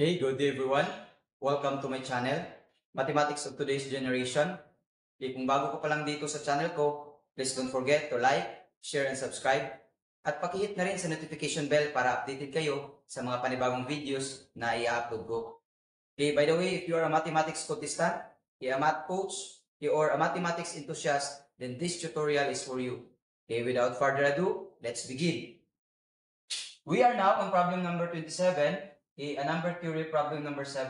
Hey, good day everyone. Welcome to my channel, Mathematics of Today's Generation. Kung bago ka pa lang dito sa channel ko, please don't forget to like, share, and subscribe. At pakihit na rin sa notification bell para updated kayo sa mga panibagong videos na i-upload ko. Okay, by the way, if you are a mathematics contestant, a math coach, or a mathematics enthusiast, then this tutorial is for you. Okay, without further ado, let's begin. We are now on problem number 27. A number theory problem number 7.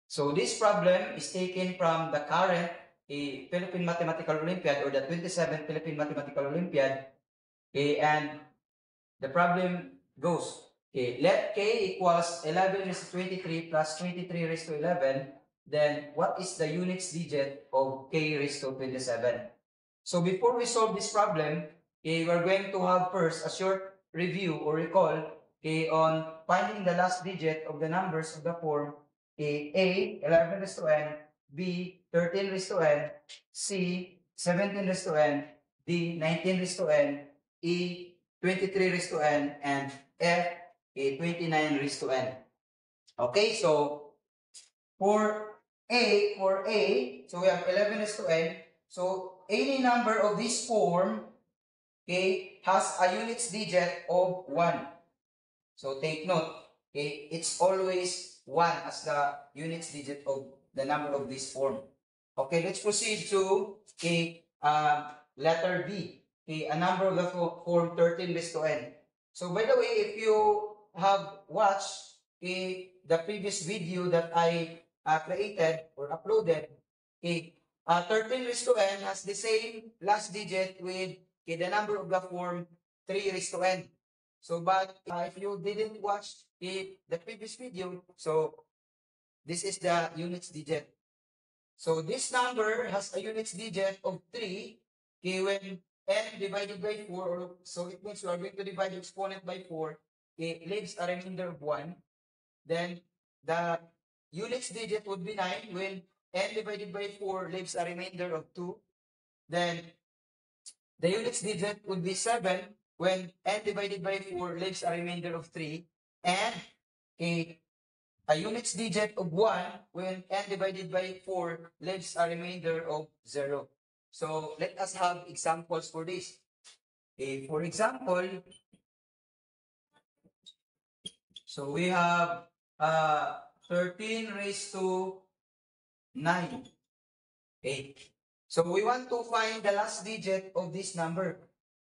So this problem is taken from the current Philippine Mathematical Olympiad, or the 27th Philippine Mathematical Olympiad. And the problem goes, let k equals 11 raised to 23 plus 23 raised to 11. Then what is the units digit of k raised to 27? So before we solve this problem, we're going to have first a short review or recall on finding the last digit of the numbers of the form A 11 raised to n, B 13 raised to n, C 17 raised to n, D 19 raised to n, E 23 raised to n, and F 29 raised to n. Okay, so for A, so we have 11 raised to n. So any number of this form, has a units digit of 1. So take note, it's always 1 as the units digit of the number of this form. Okay, let's proceed to letter B. A number of the form 13 raised to n. So by the way, if you have watched the previous video that I created or uploaded, 13 raised to n has the same last digit with the number of the form 3 raised to n. So, but if you didn't watch the previous video, so this is the units digit. So this number has a units digit of 3, when n divided by 4, so it means we are going to divide the exponent by 4, it leaves a remainder of 1. Then the units digit would be 9 when n divided by 4 leaves a remainder of 2. Then the units digit would be 7 when n divided by 4 leaves a remainder of 3. And a units digit of 1 when n divided by 4 leaves a remainder of 0. So let us have examples for this. For example, so we have 13 raised to 9. So we want to find the last digit of this number.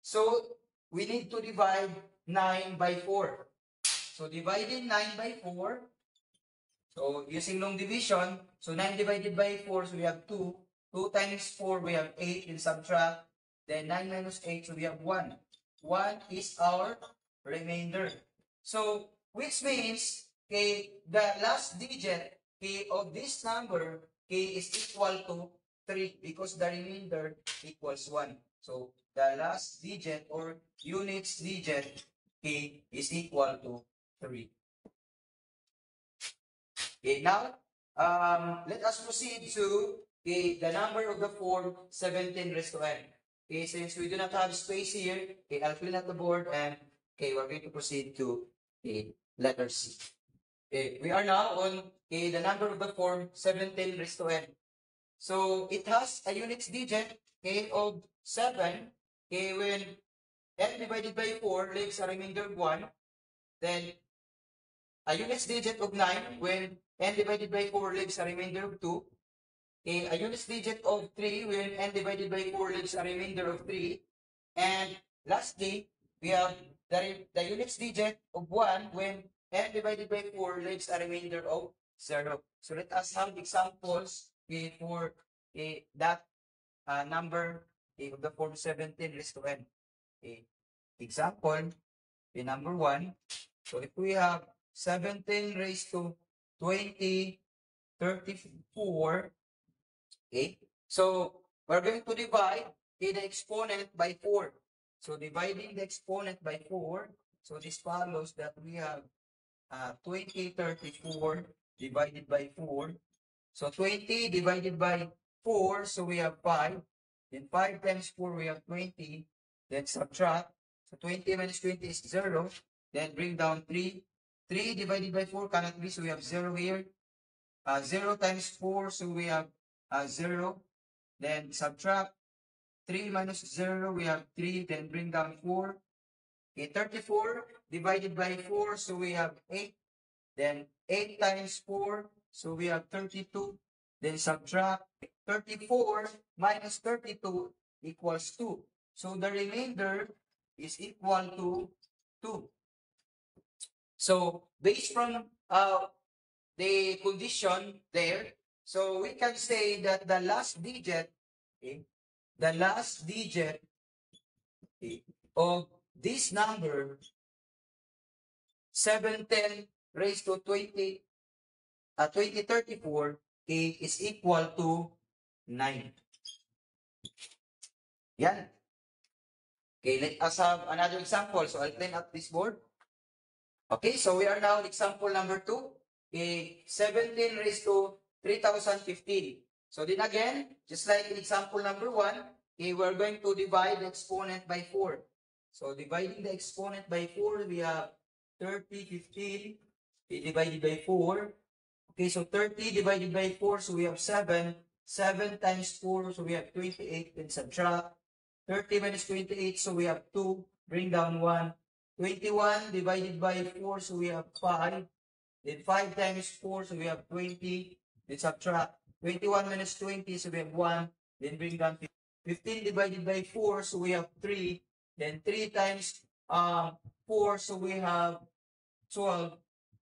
So we need to divide 9 by 4. So dividing 9 by 4, so using long division, so 9 divided by 4, so we have 2. 2 times 4, we have 8, and subtract. Then 9 minus 8, so we have 1. 1 is our remainder. So, which means, the last digit, of this number, is equal to 3, because the remainder equals 1. So, the last digit or units digit, is equal to 3. Okay, now, let us proceed to the number of the form 17 raised to n. Okay, since we do not have space here, I'll fill out the board, and we're going to proceed to letter C. We are now on the number of the form 17 raised to n. So it has a units digit of 7 when n divided by 4 leaves a remainder of 1. Then a units digit of 9 when n divided by 4 leaves a remainder of 2. A units digit of 3 when n divided by 4 leaves a remainder of 3. And lastly, we have the units digit of 1 when n divided by 4 leaves a remainder of 0. So let us have examples for that number of the form 17 raised to n. Example, number 1. So if we have 17 raised to 20, 34, so we're going to divide the exponent by 4. So dividing the exponent by 4, so this follows that we have 20, 34 divided by 4. So 20 divided by 4, so we have 5. Then 5 times 4, we have 20. Then subtract. So 20 minus 20 is 0. Then bring down 3. 3 divided by 4 cannot be, so we have 0 here. 0 times 4, so we have 0. Then subtract 3 minus 0, we have 3. Then bring down 4. Okay, 34 divided by 4, so we have 8. Then 8 times 4, so we have 32. Then subtract 34 minus 32 equals 2. So the remainder is equal to 2. So based from the condition there, so we can say that the last digit, okay, the last digit, okay, of this number 710 raised to 2034, okay, is equal to 9. Yan. Okay, let us have another example. So I'll clean up this board. Okay, so we are now in example number 2. Okay, 17 raised to 3015. So then again, just like in example number 1, okay, we're going to divide the exponent by 4. So dividing the exponent by 4, we have 3015 okay, divided by 4. Okay, so 30 divided by 4, so we have 7. 7 times 4, so we have 28. Then subtract 30 minus 28, so we have 2. Bring down 1. 21 divided by 4, so we have 5. Then 5 times 4, so we have 20. Then subtract 21 minus 20, so we have 1. Then bring down 15 divided by 4, so we have 3. Then 3 times 4, so we have 12.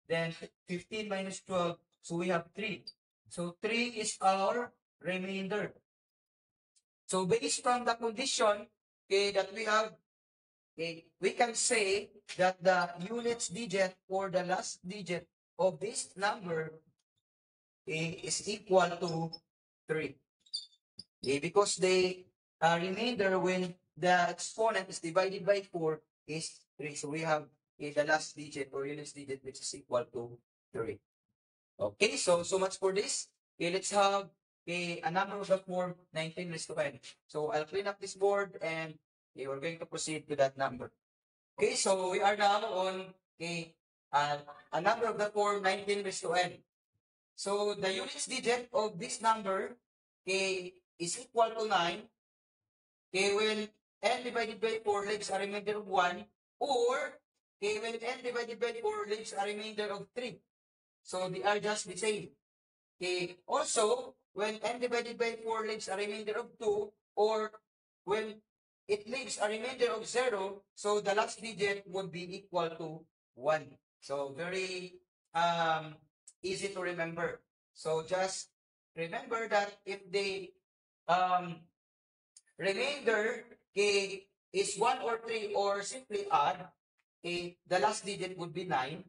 Then 15 minus 12, so we have 3. So 3 is our remainder. So based from the condition okay, that we have, okay, we can say that the units digit or the last digit of this number okay, is equal to 3. Okay, because the remainder when the exponent is divided by 4 is 3. So we have okay, the last digit or units digit which is equal to 3. Okay, so much for this. Okay, let's have a number of the form 19 raised to n. So I'll clean up this board and okay, we're going to proceed to that number. Okay, so we are now on a number of the form 19 raised to n. So the units digit of this number okay, is equal to 9. Okay, when n divided by 4 leaves a remainder of 1, or okay, when n divided by 4 leaves a remainder of 3. So they are just the same. Okay. Also, when n divided by 4 leaves a remainder of 2, or when it leaves a remainder of 0, so the last digit would be equal to 1. So very easy to remember. So just remember that if the remainder okay, is 1 or 3 or simply add, okay, the last digit would be 9.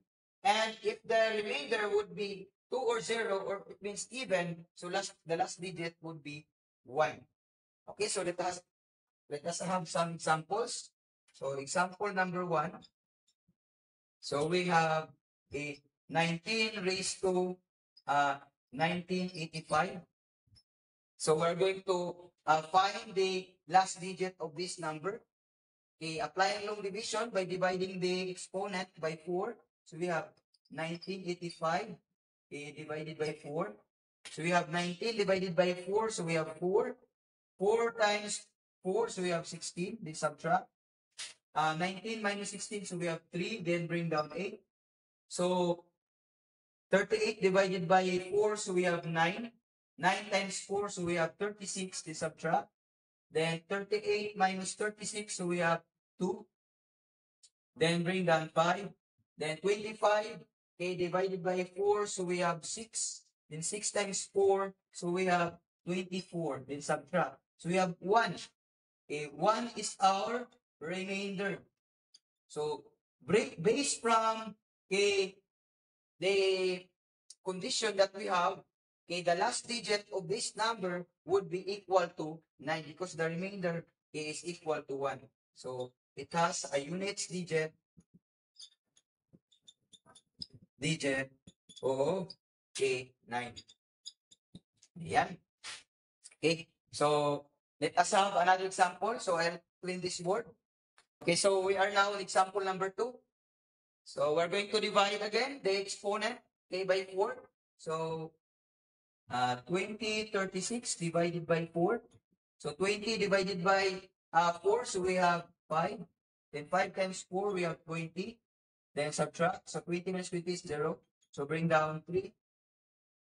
And if the remainder would be 2 or 0, or it means even, so the last digit would be 1. Okay, so let us have some examples. So example number 1. So we have a 19 raised to 1985. So we're going to find the last digit of this number. Okay, applying long division by dividing the exponent by 4. So we have 1985 divided by 4. So we have 19 divided by 4. So we have 4. 4 times 4. So we have 16. Then subtract. 19 minus 16. So we have 3. Then bring down 8. So 38 divided by 4. So we have 9. 9 times 4. So we have 36. Then subtract. Then 38 minus 36, so we have 2. Then bring down 5. Then 25, okay, divided by 4, so we have 6. Then 6 times 4, so we have 24. Then subtract. So we have 1. Okay, 1 is our remainder. So based from okay, the condition that we have, okay, the last digit of this number would be equal to 9 because the remainder is equal to 1. So it has a units digit of okay, 9. Ayan. Okay, so let us have another example. So I'll clean this board. Okay, so we are now in example number 2. So we're going to divide again the exponent k by 4. So 36 divided by 4. So 20 divided by 4, so we have 5. Then 5 times 4, we have 20. Then subtract. So 20 minus 20 is 0. So bring down 3.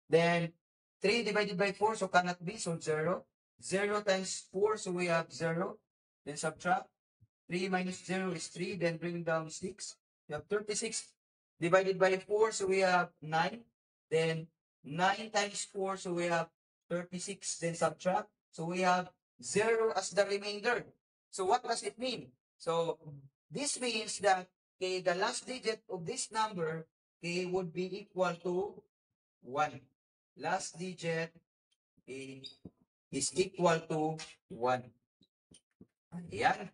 Then 3 divided by 4, so cannot be, so 0. 0 times 4, so we have 0. Then subtract. 3 minus 0 is 3. Then bring down 6. We have 36 divided by 4, so we have 9. Then 9 times 4, so we have 36. Then subtract. So we have 0 as the remainder. So what does it mean? So this means that okay, the last digit of this number okay, would be equal to 1. Last digit okay, is equal to 1. Ayan.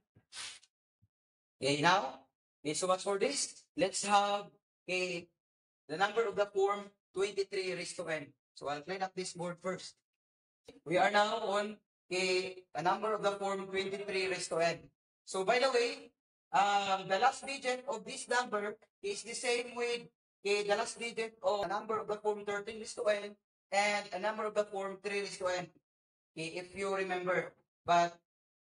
Okay, now, okay, so much for this. Let's have okay, the number of the form 23 raised to n. So I'll clean up this board first. We are now on a number of the form 23 raised to n. So by the way, the last digit of this number is the same with the last digit of a number of the form 13 raised to n and a number of the form 3 raised to n. Okay, if you remember. But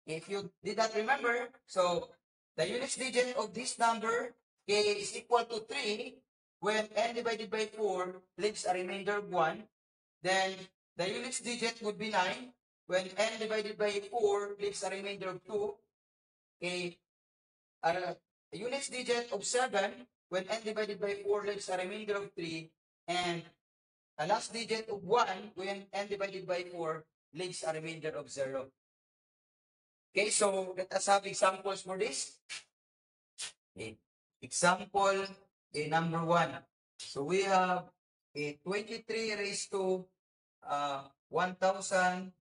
if you did not remember, so the units digit of this number is equal to 3 when n divided by 4 leaves a remainder of 1. Then the units digit would be 9 when n divided by 4 leaves a remainder of 2. Okay, a units digit of 7 when n divided by 4 leaves a remainder of 3. And a last digit of 1 when n divided by 4 leaves a remainder of 0. Okay, so let us have examples for this. Okay. Example number 1. So we have a 23 raised to 1014.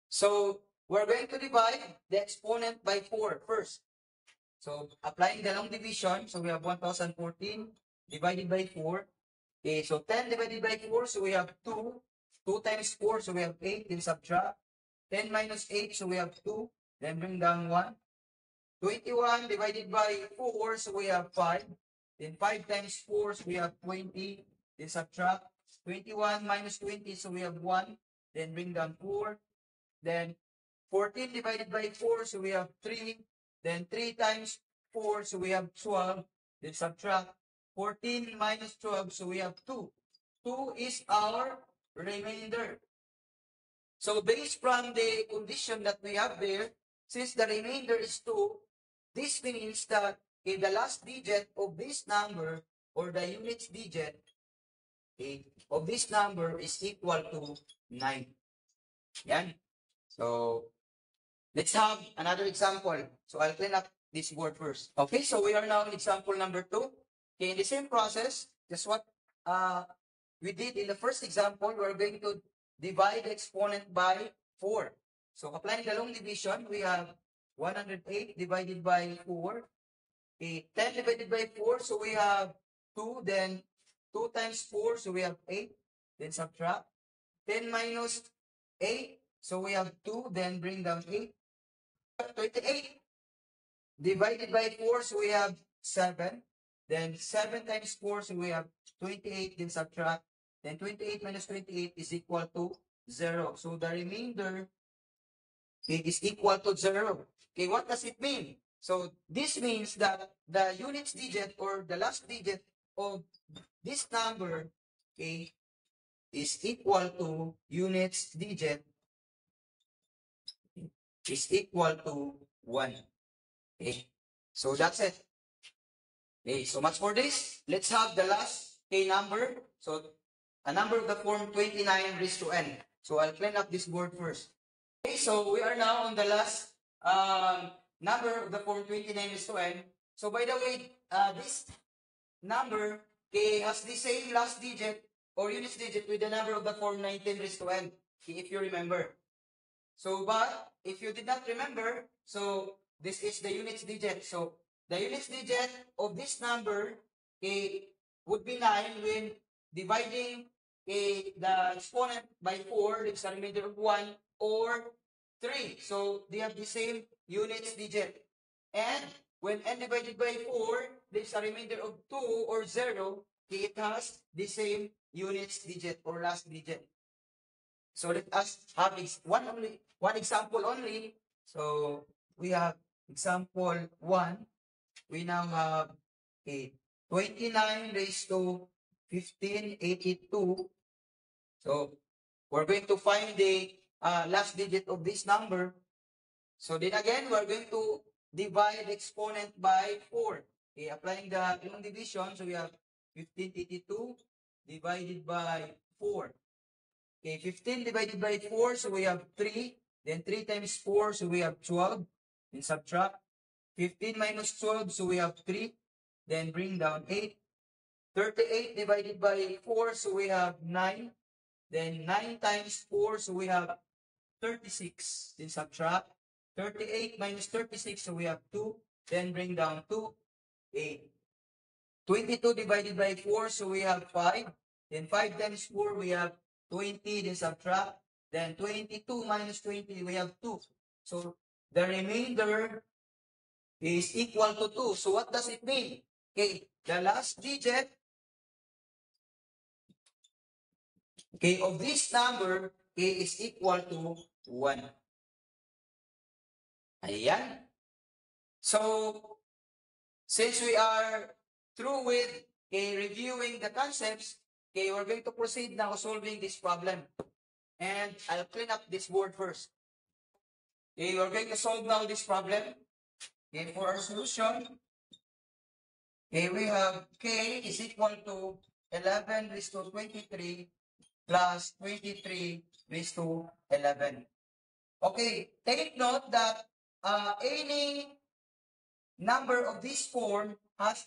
So we're going to divide the exponent by 4 first. So applying the long division, so we have 1014 divided by 4. Okay, so 10 divided by 4, so we have 2. 2 times 4, so we have 8, then subtract. 10 minus 8, so we have 2. Then bring down 1. 21 divided by 4, so we have 5. Then 5 times 4, so we have 20. Then subtract. 21 minus 20, so we have 1. Then bring down 4. Then 14 divided by 4, so we have 3. Then 3 times 4, so we have 12. Then subtract. 14 minus 12, so we have 2. 2 is our remainder. So based from the condition that we have there, since the remainder is 2, this means that the last digit of this number or the units digit of this number is equal to 9. Yan. So let's have another example. So I'll clean up this board first. Okay, so we are now in example number 2. Okay, in the same process, just what we did in the first example, we're going to divide the exponent by 4. So applying the long division, we have 108 divided by 4. 10 divided by 4, so we have 2. Then 2 times 4, so we have 8. Then subtract. 10 minus 8, so we have 2. Then bring down 8. 28 divided by 4, so we have 7. Then 7 times 4, so we have 28. Then subtract. Then 28 minus 28 is equal to 0. So the remainder is equal to 0. Okay, what does it mean? So this means that the units digit or the last digit of this number okay, is equal to units digit is equal to 1. Okay, so that's it. Okay, so much for this. Let's have the last number. So a number of the form 29 raised to n. So I'll clean up this board first. Okay, so we are now on the last number of the form 29 raised to n. So by the way, this number has the same last digit or units digit with the number of the form 19 raised to n, if you remember. So, but if you did not remember, so this is the units digit. So the units digit of this number would be 9 when dividing the exponent by 4, leaves a remainder of 1 or 3. So they have the same units digit. And when n divided by 4, there's a remainder of 2 or 0, it has the same units digit or last digit. So let us have one example only. So we have example 1. We now have a 29 raised to 1582. So we're going to find the last digit of this number. So then again, we're going to divide the exponent by 4. Okay, applying the long division, so we have 1582 divided by 4. Okay, 15 divided by 4, so we have 3. Then 3 times 4, so we have 12. Then subtract. 15 minus 12, so we have 3. Then bring down 8. 38 divided by 4, so we have 9. Then 9 times 4, so we have 36. Then subtract. 38 minus 36, so we have 2. Then bring down 2. 8. 22 divided by 4, so we have 5. Then 5 times 4, we have 20. Then subtract. Then 22 minus 20, we have 2. So the remainder is equal to 2. So what does it mean? Okay, the last digit of this number is equal to 1. Ayan. So, since we are through with reviewing the concepts, we're going to proceed now solving this problem. And I'll clean up this board first. We're going to solve now this problem. For our solution, we have k is equal to 11 raised to 23 plus 23 raised to 11. Okay, take note that any number of this form has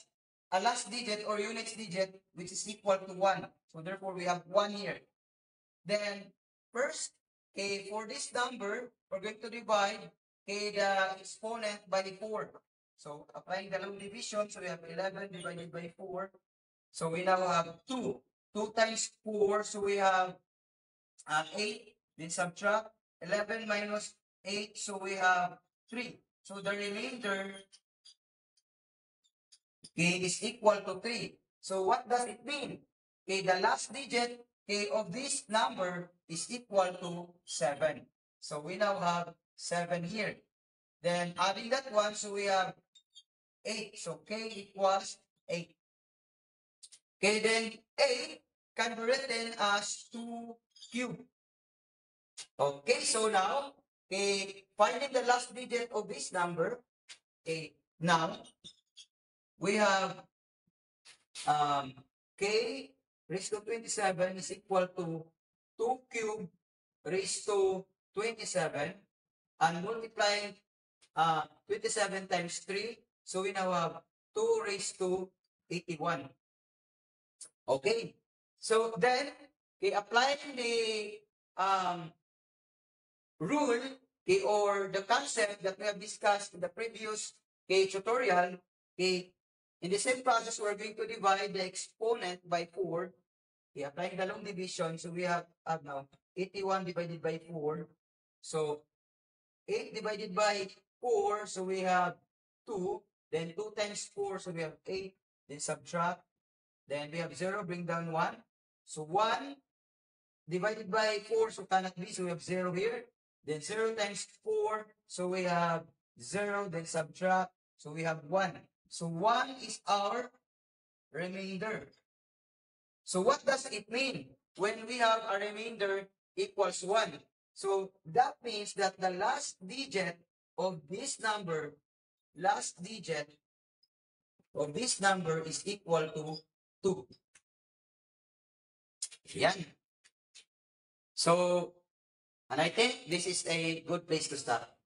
a last digit or units digit which is equal to 1. So therefore, we have 1 here. Then, first, for this number, we're going to divide the exponent by 4. So, applying the long division, so we have 11 divided by 4. So, we now have 2. 2 times 4, so we have 8. Then subtract 11 minus 8, so we have 3. So, the remainder is equal to 3. So, what does it mean? The last digit of this number is equal to 7. So, we now have 7 here. Then, adding that one, so we have 8. So, k equals 8. Okay, then 8 can be written as 2 cubed. Okay, so now, finding the last digit of this number, now, we have k raised to 27 is equal to 2 cubed raised to 27, and multiplying 27 times 3, so we now have 2 raised to 81. Okay, so then, applying the rule or the concept that we have discussed in the previous tutorial, in the same process, we're going to divide the exponent by 4. Applying the long division, so we have now 81 divided by 4. So 8 divided by 4, so we have 2. Then 2 times 4, so we have 8. Then subtract. Then we have 0, bring down 1. So 1 divided by 4, so cannot be, so we have 0 here. Then 0 times 4, so we have 0, then subtract, so we have 1. So 1 is our remainder. So what does it mean when we have a remainder equals 1? So that means that the last digit of this number, is equal to 2. Yan. So, and I think this is a good place to stop.